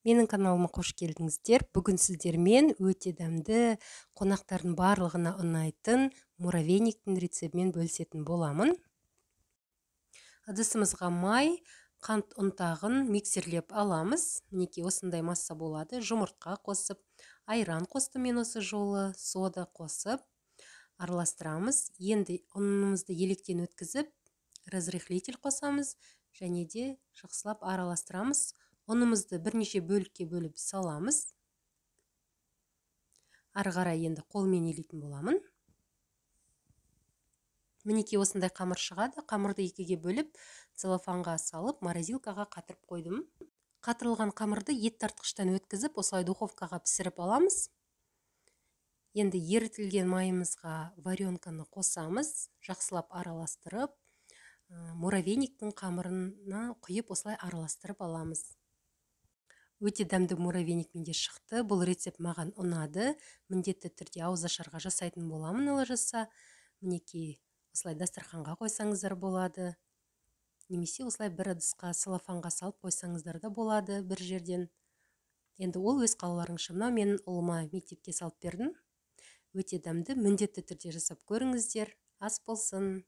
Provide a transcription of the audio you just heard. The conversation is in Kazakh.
Менің каналыма қош келдіңіздер. Бүгін сіздермен өте дәмді, қонақтардың барлығына ұнайтын муравейниктің рецептімен бөлісетін боламын. Ыдысымызға май, қант ұнтағын миксерлеп аламыз. Мінекей осындай масса болады. Жұмыртқа қосып, айран қостым мен осы жолы, сода қосып араластырамыз. Енді ұнымызды електен өткізіп, разрыхлитель қосамыз және де жақсылап араластырамыз. Ұнымызды бірнеше бөлікке бөліп саламыз. Ары қарай енді қолмен елейтін боламын. Мінекей осындай қамыр шығады. Қамырды екіге бөліп, целлофанға салып, морозилкаға қатырып қойдым. Қатырылған қамырды ет тартқыштан өткізіп, осылай духовкаға пісіріп аламыз. Енді ерітілген майымызға варенканы қосамыз, жақсылап араластырып, муравейниктің қамырына құйып осылай араластырып аламыз. Өте дәмді муравейник менде шықты. Бұл рецепт маған ұнады. Міндетті түрде ауызашарға жасайтын боламын олай жаса. Мінекей осылай дастарханға қойсаңыздар болады. Немесе осылай бір ыдысқа целлофанға салып қойсаңыздар да болады бір жерден. Енді ол өз қалауларыңызша. Мынау менің ұлыма мектепке салып бердім. Өте дәмді, міндетті түрде жасап көріңіздер. Ас болсын.